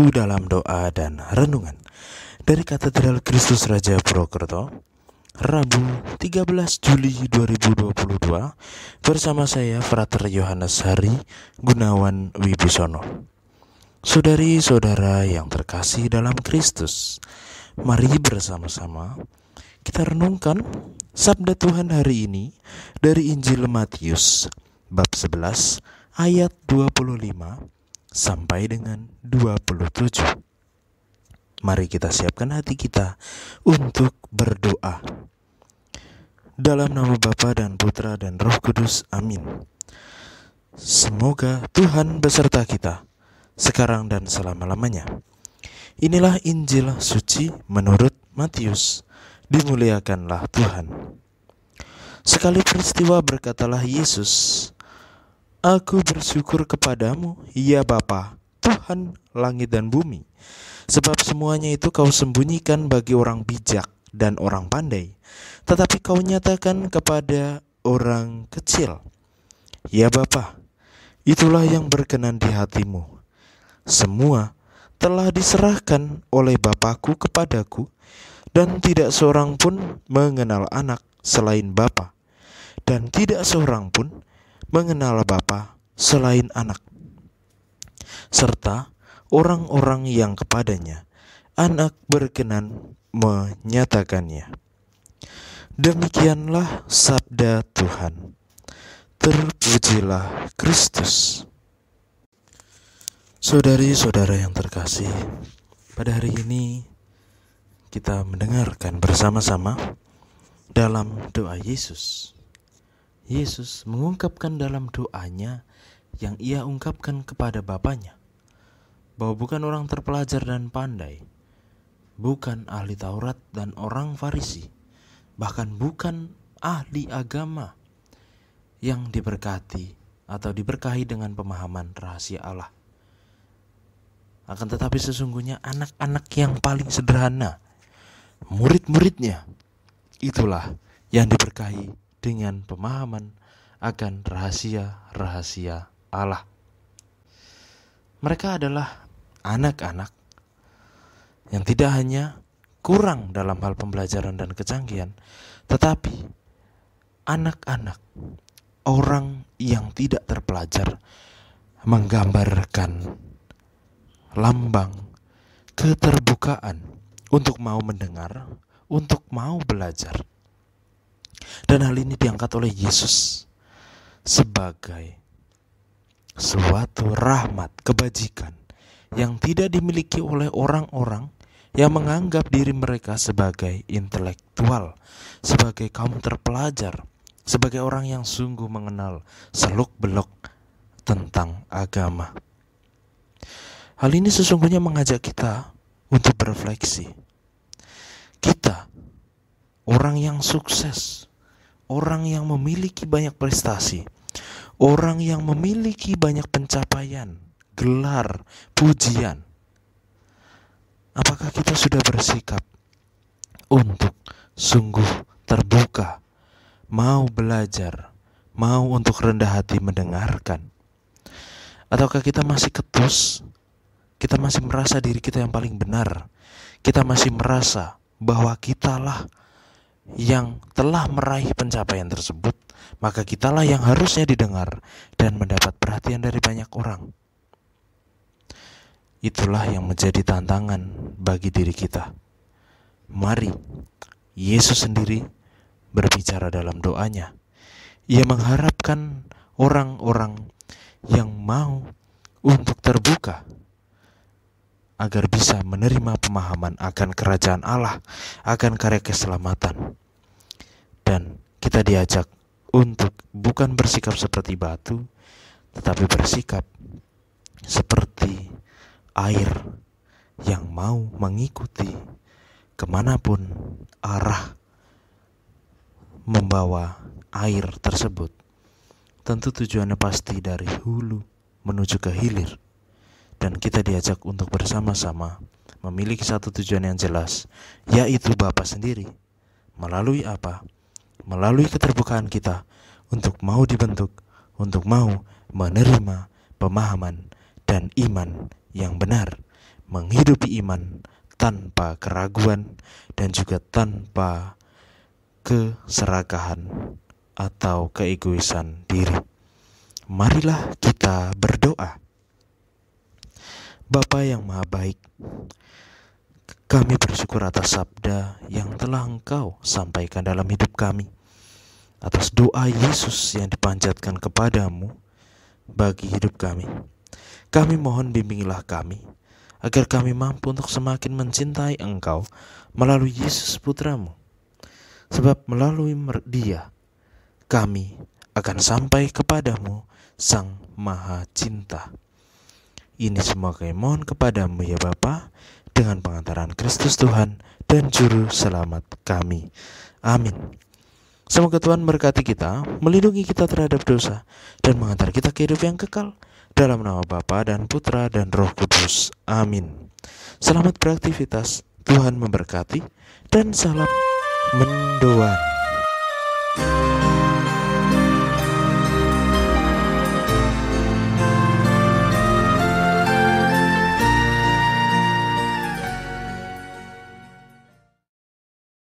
Waktu dalam doa dan renungan dari Katedral Kristus Raja Purwokerto, Rabu 13 Juli 2022, bersama saya Frater Yohanes Hari Gunawan Wibisono. Saudari-saudara yang terkasih dalam Kristus, mari bersama-sama kita renungkan sabda Tuhan hari ini dari Injil Matius bab 11 ayat 25 sampai dengan 27. Mari kita siapkan hati kita untuk berdoa. Dalam nama Bapa dan Putra dan Roh Kudus, amin. Semoga Tuhan beserta kita sekarang dan selama-lamanya. Inilah Injil suci menurut Matius. Dimuliakanlah Tuhan. Sekali peristiwa berkatalah Yesus, "Aku bersyukur kepadamu, ya Bapa, Tuhan langit dan bumi, sebab semuanya itu kau sembunyikan bagi orang bijak dan orang pandai, tetapi kau nyatakan kepada orang kecil. Ya Bapa, itulah yang berkenan di hatimu. Semua telah diserahkan oleh Bapakku kepadaku, dan tidak seorang pun mengenal anak selain Bapa, dan tidak seorang pun mengenal Bapa selain anak, serta orang-orang yang kepadanya anak berkenan menyatakannya." Demikianlah sabda Tuhan. Terpujilah Kristus. Saudari-saudara yang terkasih, pada hari ini kita mendengarkan bersama-sama dalam doa Yesus. Yesus mengungkapkan dalam doanya yang ia ungkapkan kepada Bapanya, bahwa bukan orang terpelajar dan pandai, bukan ahli Taurat dan orang Farisi, bahkan bukan ahli agama yang diberkati atau diberkahi dengan pemahaman rahasia Allah. Akan tetapi sesungguhnya anak-anak yang paling sederhana, murid-muridnya, itulah yang diberkahi dengan pemahaman akan rahasia-rahasia Allah. Mereka adalah anak-anak yang tidak hanya kurang dalam hal pembelajaran dan kecanggihan, tetapi anak-anak orang yang tidak terpelajar, menggambarkan lambang keterbukaan untuk mau mendengar, untuk mau belajar. Dan hal ini diangkat oleh Yesus sebagai suatu rahmat kebajikan yang tidak dimiliki oleh orang-orang yang menganggap diri mereka sebagai intelektual, sebagai kaum terpelajar, sebagai orang yang sungguh mengenal seluk-beluk tentang agama. Hal ini sesungguhnya mengajak kita untuk berefleksi. Kita, orang yang sukses, orang yang memiliki banyak prestasi, orang yang memiliki banyak pencapaian, gelar, pujian, apakah kita sudah bersikap untuk sungguh terbuka, mau belajar, mau untuk rendah hati mendengarkan? Ataukah kita masih ketus, kita masih merasa diri kita yang paling benar, kita masih merasa bahwa kitalah yang telah meraih pencapaian tersebut, maka kitalah yang harusnya didengar dan mendapat perhatian dari banyak orang? Itulah yang menjadi tantangan bagi diri kita. Mari, Yesus sendiri berbicara dalam doanya. Ia mengharapkan orang-orang yang mau untuk terbuka agar bisa menerima pemahaman akan kerajaan Allah, akan karya keselamatan. Dan kita diajak untuk bukan bersikap seperti batu, tetapi bersikap seperti air yang mau mengikuti kemanapun arah membawa air tersebut. Tentu tujuannya pasti dari hulu menuju ke hilir. Dan kita diajak untuk bersama-sama memiliki satu tujuan yang jelas, yaitu Bapa sendiri. Melalui apa? Melalui keterbukaan kita untuk mau dibentuk, untuk mau menerima pemahaman dan iman yang benar, menghidupi iman tanpa keraguan dan juga tanpa keserakahan atau keegoisan diri. Marilah kita berdoa. Bapa yang Maha Baik, kami bersyukur atas sabda yang telah Engkau sampaikan dalam hidup kami, atas doa Yesus yang dipanjatkan kepadamu bagi hidup kami. Kami mohon bimbingilah kami, agar kami mampu untuk semakin mencintai Engkau melalui Yesus Putramu. Sebab melalui Dia, kami akan sampai kepadamu Sang Maha Cinta. Ini semua kami mohon kepadamu ya Bapa, dengan pengantaran Kristus Tuhan dan Juru Selamat kami. Amin. Semoga Tuhan berkati kita, melindungi kita terhadap dosa, dan mengantar kita ke hidup yang kekal. Dalam nama Bapa dan Putra dan Roh Kudus. Amin. Selamat beraktivitas, Tuhan memberkati, dan salam mendoan.